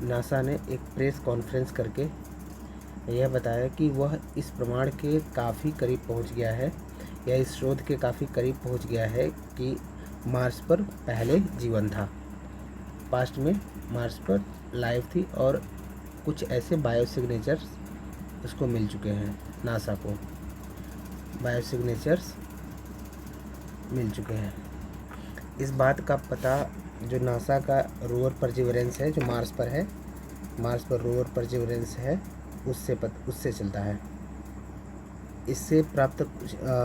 NASA ने एक press conference करके यह बताया कि वह इस प्रमाण के काफ़ी करीब पहुंच गया है, या इस शोध के काफ़ी करीब पहुंच गया है कि मार्स पर पहले जीवन था। पास्ट में मार्स पर लाइफ थी और कुछ ऐसे बायो सिग्नेचर्स उसको मिल चुके हैं। नासा को बायो सिग्नेचर्स मिल चुके हैं। इस बात का पता जो नासा का रोवर परसिवरेंस है, जो मार्स पर है, मार्स पर रोवर परसिवरेंस है, उससे चलता है। इससे प्राप्त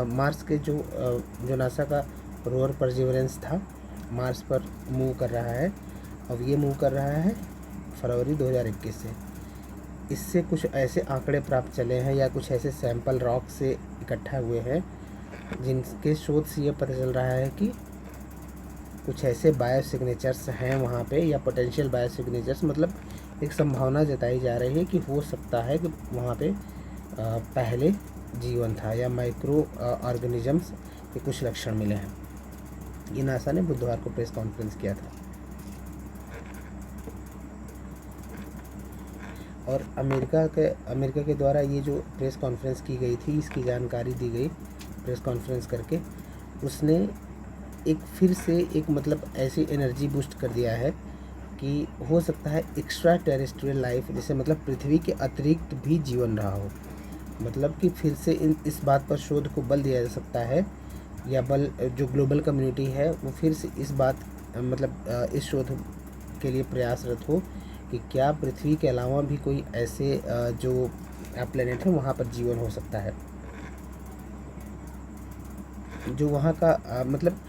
मार्स के जो नासा का रोवर परसिवरेंस था, मार्स पर मूव कर रहा है। अब ये मूव कर रहा है फरवरी 2021 से। इससे कुछ ऐसे आंकड़े प्राप्त चले हैं, या कुछ ऐसे सैंपल रॉक से इकट्ठा हुए हैं, जिनके शोध से ये पता चल रहा है कि कुछ ऐसे बायो सिग्नेचर्स हैं वहाँ पे, या पोटेंशियल बायो सिग्नेचर्स, मतलब एक संभावना जताई जा रही है कि हो सकता है कि वहाँ पे पहले जीवन था, या माइक्रो ऑर्गेनिजम्स के कुछ लक्षण मिले हैं। ये नासा ने बुधवार को प्रेस कॉन्फ्रेंस किया था। और अमेरिका के द्वारा ये जो प्रेस कॉन्फ्रेंस की गई थी, इसकी जानकारी दी गई प्रेस कॉन्फ्रेंस करके। उसने एक फिर से एक मतलब ऐसी एनर्जी बूस्ट कर दिया है कि हो सकता है एक्स्ट्रा टेरेस्ट्रियल लाइफ, जैसे मतलब पृथ्वी के अतिरिक्त भी जीवन रहा हो। मतलब कि फिर से इस बात पर शोध को बल दिया जा सकता है, या बल जो ग्लोबल कम्युनिटी है वो फिर से इस बात मतलब इस शोध के लिए प्रयासरत हो कि क्या पृथ्वी के अलावा भी कोई ऐसे जो प्लेनेट है वहाँ पर जीवन हो सकता है। जो वहाँ का मतलब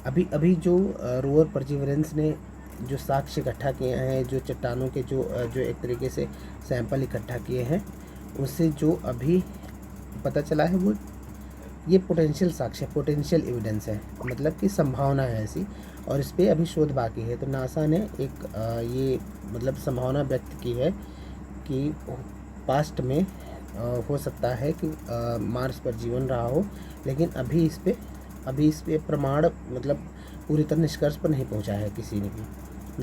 अभी जो रोवर परसिवरेंस ने जो साक्ष्य इकट्ठा किए हैं, जो चट्टानों के जो एक तरीके से सैंपल इकट्ठा किए हैं, उससे जो अभी पता चला है वो ये पोटेंशियल साक्ष्य, पोटेंशियल एविडेंस है, मतलब कि संभावना है ऐसी, और इस पर अभी शोध बाकी है। तो नासा ने एक ये मतलब संभावना व्यक्त की है कि पास्ट में हो सकता है कि मार्स पर जीवन रहा हो, लेकिन अभी इस पे प्रमाण मतलब पूरी तरह निष्कर्ष पर नहीं पहुंचा है किसी ने भी,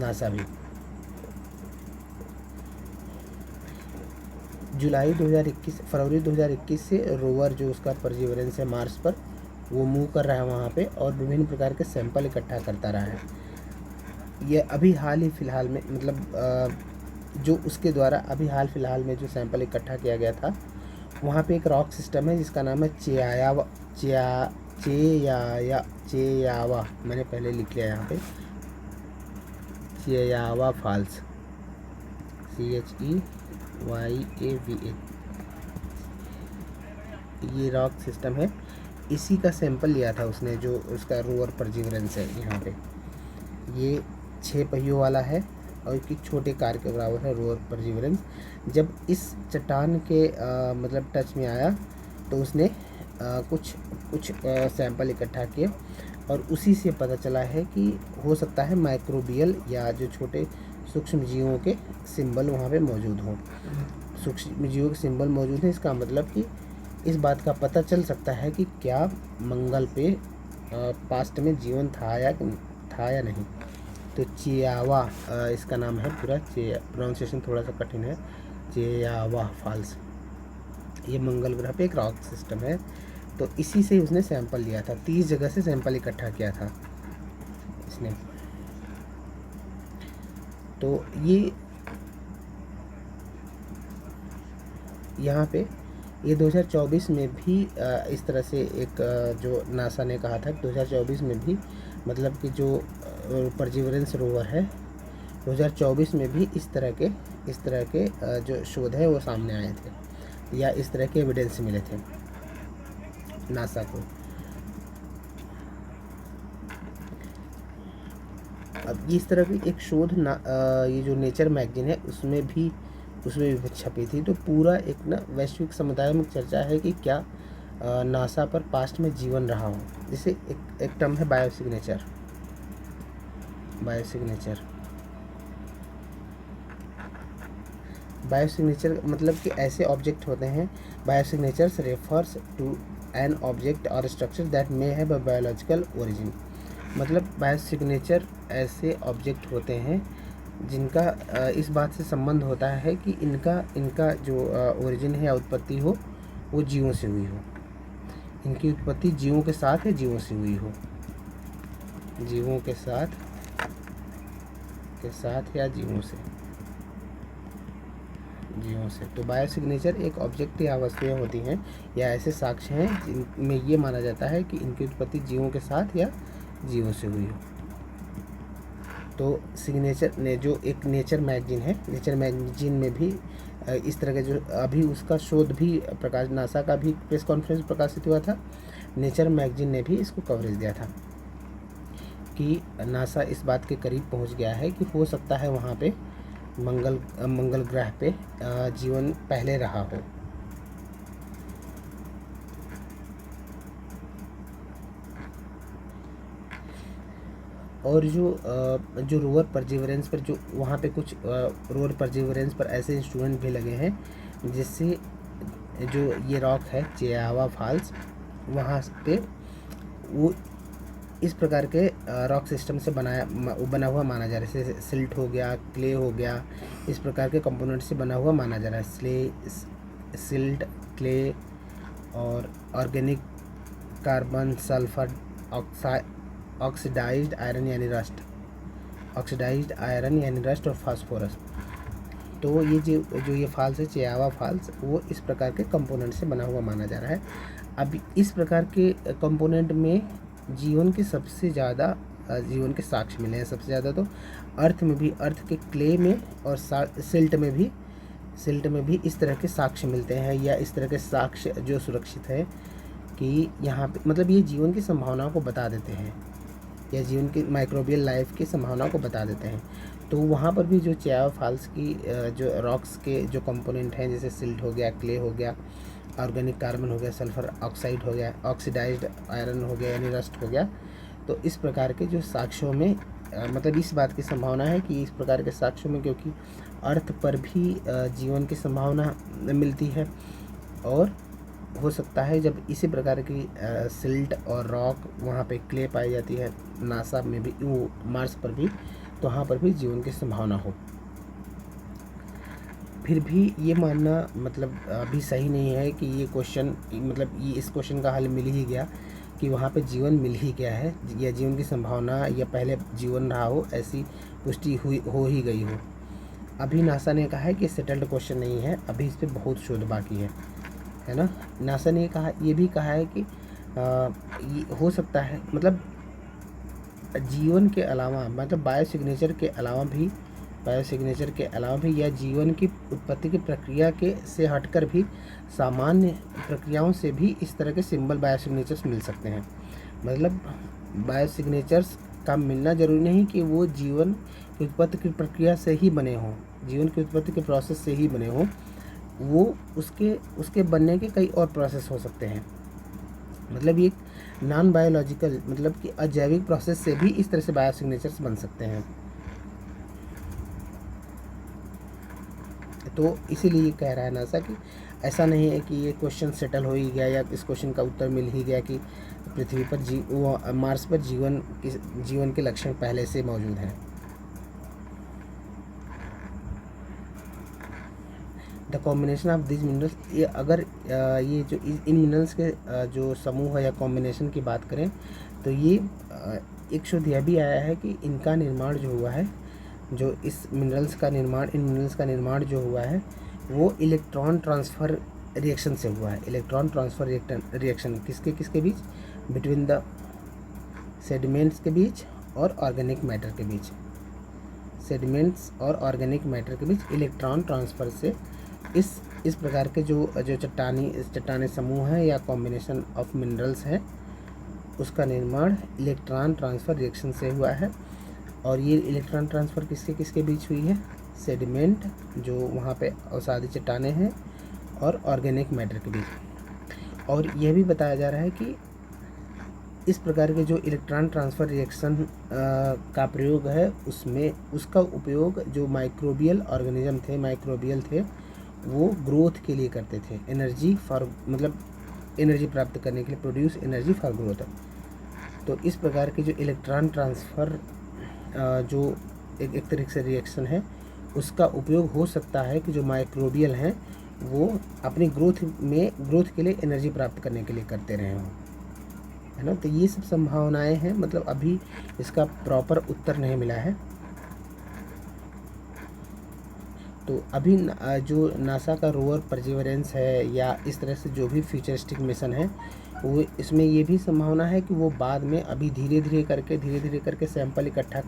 नासा भी। फरवरी 2021 से रोवर जो उसका परसिवरेंस है मार्स पर, वो मूव कर रहा है वहाँ पे, और विभिन्न प्रकार के सैंपल इकट्ठा करता रहा है। ये अभी हाल ही फिलहाल में मतलब जो उसके द्वारा अभी हाल फिलहाल में जो सैंपल इकट्ठा किया गया था, वहाँ पे एक रॉक सिस्टम है जिसका नाम है चेयावा, मैंने पहले लिख लिया यहाँ पे, चेयावा फॉल्स, CHEYAVA। ये रॉक सिस्टम है, इसी का सैंपल लिया था उसने, जो उसका रोवर परसिवरेंस है यहाँ पे। ये 6 पहियों वाला है और एक छोटे कार के बराबर है रोवर परसिवरेंस। जब इस चट्टान के मतलब टच में आया तो उसने कुछ सैंपल इकट्ठा किए, और उसी से पता चला है कि हो सकता है माइक्रोबियल या जो छोटे सूक्ष्म जीवों के सिंबल वहाँ पे मौजूद हों। सूक्ष्म जीवों के सिंबल मौजूद हैं, इसका मतलब कि इस बात का पता चल सकता है कि क्या मंगल पे पास्ट में जीवन था या नहीं। तो चियावा इसका नाम है पूरा, प्रोनाउंसिएशन थोड़ा सा कठिन है, चियावा फॉल्स। ये मंगल ग्रह पे एक रॉक सिस्टम है। तो इसी से उसने सैंपल लिया था, 30 जगह से सैंपल इकट्ठा किया था इसने। तो ये यहाँ पे ये 2024 में भी इस तरह से एक जो नासा ने कहा था कि 2024 में भी मतलब कि जो परसिवरेंस रोवर है 2024 में भी इस तरह के जो शोध है वो सामने आए थे, या इस तरह के एविडेंस मिले थे नासा को। अब इस तरह की एक शोध ये जो नेचर मैगजीन है उसमें भी छपी थी। तो पूरा एक ना वैश्विक समुदाय में चर्चा है कि क्या नासा पर पास्ट में जीवन रहा हो। जैसे एक टर्म है बायोसिग्नेचर मतलब कि ऐसे ऑब्जेक्ट होते हैं। Biosignatures refers to an object और structure that may have a biological origin. मतलब बायोसिग्नेचर ऐसे ऑब्जेक्ट होते हैं जिनका इस बात से संबंध होता है कि इनका जो ओरिजिन है या उत्पत्ति हो वो जीवों से हुई हो। इनकी उत्पत्ति जीवों के साथ या जीवों से हुई हो, जीवों के साथ या जीवों से। तो बायोसिग्नेचर एक ऑब्जेक्ट या वस्तुएं होती हैं या ऐसे साक्ष्य हैं जिनमें ये माना जाता है कि इनकी उत्पत्ति जीवों के साथ या जीवों से हुई हो। तो सिग्नेचर ने जो एक नेचर मैगजीन है, नेचर मैगजीन में भी इस तरह के जो अभी उसका शोध भी प्रकाश, नासा का भी प्रेस कॉन्फ्रेंस प्रकाशित हुआ था, नेचर मैगजीन ने भी इसको कवरेज दिया था कि नासा इस बात के करीब पहुंच गया है कि हो सकता है वहाँ पे मंगल ग्रह पे जीवन पहले रहा हो। और जो रोवर परजीवरेंस पर जो वहाँ पे कुछ रोवर परजीवरेंस पर ऐसे इंस्ट्रूमेंट भी लगे हैं जिससे जो ये रॉक है चियावा फॉल्स, वहाँ पे वो इस प्रकार के रॉक सिस्टम से बना हुआ माना जा रहा है। जैसे सिल्ट हो गया, क्ले हो गया, इस प्रकार के कंपोनेंट से बना हुआ माना जा रहा है। सिल्ट, क्ले और organic carbon, sulphur oxidised iron यानी रस्ट और फास्फोरस। तो ये जो ये फॉल्स है चियावा फॉल्स, वो इस प्रकार के कंपोनेंट से बना हुआ माना जा रहा है। अब इस प्रकार के कंपोनेंट में जीवन के सबसे ज़्यादा जीवन के साक्ष्य मिले हैं। सबसे ज़्यादा तो अर्थ में भी, अर्थ के क्ले में और सिल्ट में भी इस तरह के साक्ष्य मिलते हैं, या इस तरह के साक्ष्य जो सुरक्षित है कि यहाँ पे मतलब ये जीवन की संभावनाओं को बता देते हैं, या जीवन की माइक्रोबियल लाइफ की संभावनाओं को बता देते हैं। तो वहाँ पर भी जो चियावा फॉल्स की जो रॉक्स के जो कंपोनेंट हैं, जैसे सिल्ट हो गया, क्ले हो गया, ऑर्गेनिक कार्बन हो गया, सल्फर ऑक्साइड हो गया, ऑक्सीडाइज्ड आयरन हो गया यानी रस्ट हो गया, तो इस प्रकार के जो साक्ष्यों में मतलब इस बात की संभावना है कि इस प्रकार के साक्ष्यों में, क्योंकि अर्थ पर भी जीवन की संभावना मिलती है, और हो सकता है जब इसी प्रकार की सिल्ट और रॉक वहाँ पे क्ले पाई जाती है नासा में भी, वो मार्स पर भी, तो वहाँ पर भी जीवन की संभावना हो। फिर भी ये मानना मतलब अभी सही नहीं है कि ये क्वेश्चन मतलब ये इस क्वेश्चन का हल मिल ही गया कि वहाँ पे जीवन मिल ही गया है, या जीवन की संभावना या पहले जीवन रहा हो ऐसी पुष्टि हो ही गई हो। अभी नासा ने कहा है कि सेटल्ड क्वेश्चन नहीं है, अभी इस पर बहुत शोध बाकी है ना। नासा ने ये भी कहा है कि ये हो सकता है मतलब जीवन के अलावा, मतलब बायोसिग्नेचर के अलावा भी या जीवन की उत्पत्ति की प्रक्रिया के से हटकर भी सामान्य प्रक्रियाओं से भी इस तरह के सिंबल बायोसिग्नेचर्स मिल सकते हैं। मतलब बायोसिग्नेचर्स का मिलना जरूरी नहीं कि वो जीवन की उत्पत्ति की प्रक्रिया से ही बने हों, जीवन की उत्पत्ति के प्रोसेस से ही बने हों, वो उसके बनने के कई और प्रोसेस हो सकते हैं। मतलब ये नॉन बायोलॉजिकल मतलब कि अजैविक प्रोसेस से भी इस तरह से बायोसिग्नेचर्स बन सकते हैं। तो इसीलिए कह रहा है नासा कि ऐसा नहीं है कि ये क्वेश्चन सेटल हो ही गया या इस क्वेश्चन का उत्तर मिल ही गया कि पृथ्वी पर मार्स पर जीवन के लक्षण पहले से मौजूद हैं। The combination of this minerals, ये अगर ये जो इन मिनरल्स के जो समूह है या कॉम्बिनेशन की बात करें तो ये एक शोध यह भी आया है कि इनका निर्माण जो हुआ है, जो इन मिनरल्स का निर्माण जो हुआ है वो इलेक्ट्रॉन ट्रांसफ़र रिएक्शन से हुआ है। इलेक्ट्रॉन ट्रांसफ़र रिएक्शन किसके बीच, बिटवीन द सेडिमेंट्स के बीच और ऑर्गेनिक मैटर के बीच, सेडिमेंट्स और ऑर्गेनिक मैटर के बीच इलेक्ट्रॉन ट्रांसफ़र से इस प्रकार के जो चट्टानी समूह है या कॉम्बिनेशन ऑफ मिनरल्स है, उसका निर्माण इलेक्ट्रॉन ट्रांसफ़र रिएक्शन से हुआ है। और ये इलेक्ट्रॉन ट्रांसफ़र किसके बीच हुई है, सेडिमेंट जो वहाँ पे अवसादी चट्टाने हैं और ऑर्गेनिक मैटर के बीच। और यह भी बताया जा रहा है कि इस प्रकार के जो इलेक्ट्रॉन ट्रांसफ़र रिएक्शन का प्रयोग है उसका उपयोग जो माइक्रोबियल थे वो ग्रोथ के लिए करते थे, एनर्जी प्राप्त करने के लिए, प्रोड्यूस एनर्जी फॉर ग्रोथ। तो इस प्रकार के जो इलेक्ट्रॉन ट्रांसफ़र जो एक तरीके से रिएक्शन है, उसका उपयोग हो सकता है कि जो माइक्रोबियल हैं वो अपनी ग्रोथ के लिए एनर्जी प्राप्त करने के लिए करते रहे हों, है ना। तो ये सब संभावनाएं हैं, मतलब अभी इसका प्रॉपर उत्तर नहीं मिला है। तो अभी जो नासा का रोवर परसिवरेंस है या इस तरह से जो भी फ्यूचरिस्टिक मिशन है, वो इसमें ये भी संभावना है कि वो बाद में अभी धीरे धीरे करके सैंपल इकट्ठा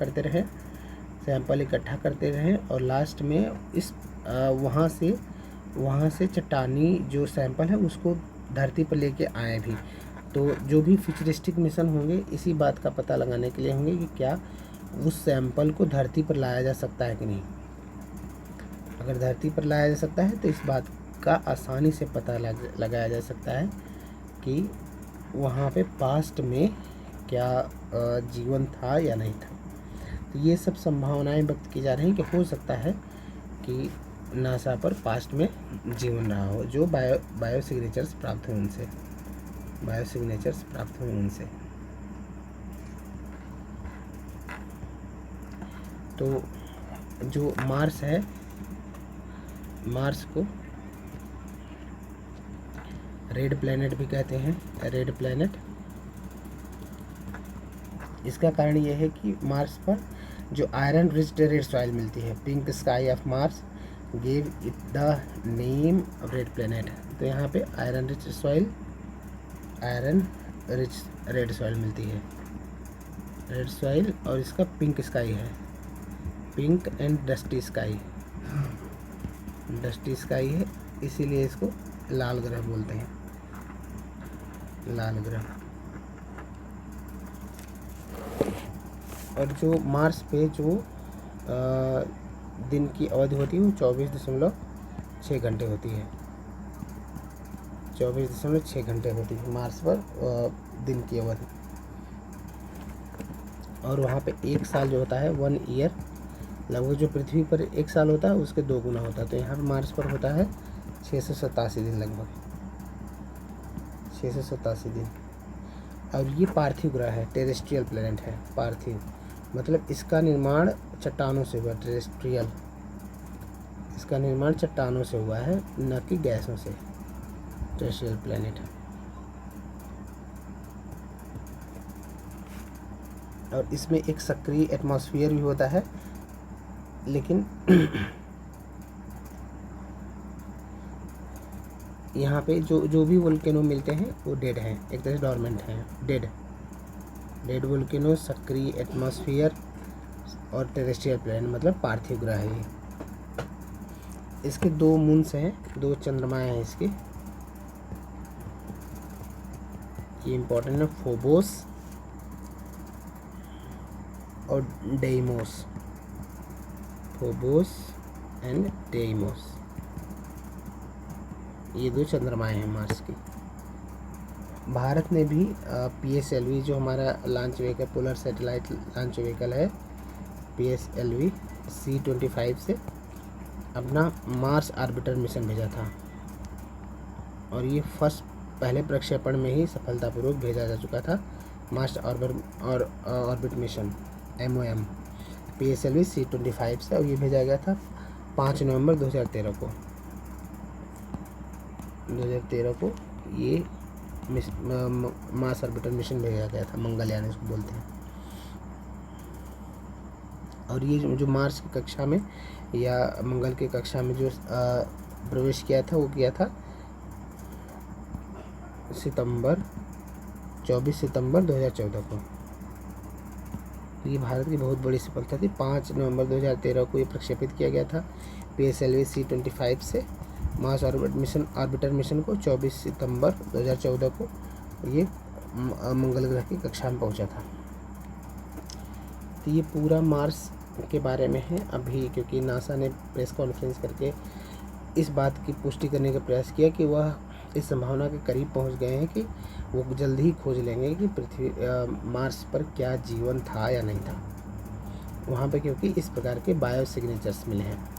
करते रहें और लास्ट में इस वहाँ से चट्टानी जो सैंपल है उसको धरती पर लेके आए भी। तो जो भी फ्यूचरिस्टिक मिशन होंगे इसी बात का पता लगाने के लिए होंगे कि क्या उस सैंपल को धरती पर लाया जा सकता है कि नहीं। अगर धरती पर लाया जा सकता है तो इस बात का आसानी से पता लगाया जा सकता है कि वहाँ पे पास्ट में क्या जीवन था या नहीं था। तो ये सब संभावनाएं व्यक्त की जा रही हैं कि हो सकता है कि नासा पर पास्ट में जीवन रहा हो, जो बायो सिग्नेचर्स प्राप्त हुए उनसे। तो जो मार्स है, मार्स को रेड प्लैनेट भी कहते हैं, रेड प्लैनेट। इसका कारण यह है कि मार्स पर जो आयरन रिच रेड सॉइल मिलती है, pink sky of Mars give it the name red planet. तो यहाँ पे आयरन रिच रेड सॉइल मिलती है, रेड सॉइल, और इसका पिंक स्काई है, पिंक एंड डस्टी स्काई है, इसीलिए इसको लाल ग्रह बोलते हैं, लाल ग्रह। और जो मार्स पे जो दिन की अवधि होती है वो 24.6 घंटे होती है, 24.6 घंटे होती है मार्स पर दिन की अवधि। और वहाँ पे एक साल जो होता है 1 ईयर, लगभग जो पृथ्वी पर एक साल होता है उसके 2 गुना होता है। तो यहाँ पे मार्स पर होता है 687 दिन, लगभग 687 दिन। और ये पार्थिव ग्रह है, टेरेस्ट्रियल प्लैनेट है, पार्थिव मतलब इसका निर्माण चट्टानों से हुआ, टेरेस्ट्रियल, इसका निर्माण चट्टानों से हुआ है, न कि गैसों से, टेरेस्ट्रियल प्लैनेट है। और इसमें एक सक्रिय एटमॉस्फेयर भी होता है, लेकिन यहाँ पे जो भी वोल्केनो मिलते हैं वो डेड हैं, एक तरह से डॉर्मेंट हैं, डेड वोल्केनो, सक्रिय एटमॉस्फेयर और टेरेस्ट्रियल प्लैनेट मतलब पार्थिव ग्रह है। इसके 2 मून्स हैं, 2 चंद्रमाएँ हैं इसके, ये इम्पोर्टेंट है, फोबोस और डेइमोस, फोबोस एंड डेइमोस, ये 2 चंद्रमाएँ हैं मार्स की। भारत ने भी PSLV जो हमारा launch vehicle, polar satellite launch vehicle है, PSLV C-25 से अपना मार्स ऑर्बिटर मिशन भेजा था। और ये पहले प्रक्षेपण में ही सफलतापूर्वक भेजा जा चुका था, Mars orbit mission MOM PSLV C-25 से। और ये भेजा गया था 5 नवंबर 2013 को ये मार्स ऑर्बिटर मिशन भेजा गया था, मंगलयान इसको बोलते हैं। और ये जो मार्स की कक्षा में या मंगल की कक्षा में जो प्रवेश किया था वो किया था 24 सितंबर 2014 को। ये भारत की बहुत बड़ी सफलता थी। 5 नवंबर 2013 को ये प्रक्षेपित किया गया था PSLV C-25 से। मार्स ऑर्बिटर मिशन को 24 सितंबर 2014 को ये मंगल ग्रह की कक्षा में पहुंचा था। तो ये पूरा मार्स के बारे में है अभी, क्योंकि नासा ने प्रेस कॉन्फ्रेंस करके इस बात की पुष्टि करने का प्रयास किया कि वह इस संभावना के करीब पहुंच गए हैं कि वो जल्द ही खोज लेंगे कि मार्स पर क्या जीवन था या नहीं था वहाँ पे, क्योंकि इस प्रकार के बायो सिग्नेचर्स मिले हैं।